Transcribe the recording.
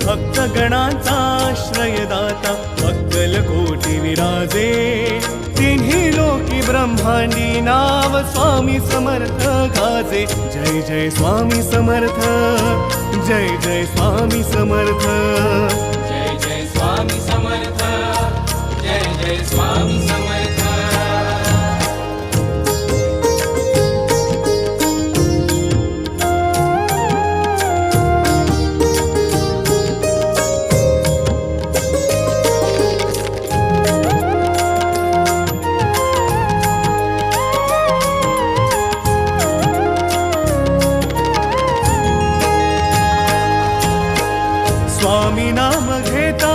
भक्तगणांचा आश्रयदाता अक्कलकोटी विराजे तिन्ही लोकी ब्रह्मांडी नाव स्वामी समर्थ गाजे जय जय स्वामी समर्थ जय जय स्वामी समर्थ जय जय स्वामी समर्थ जय जय स्वामी समर्थ स्वामी नाम घेता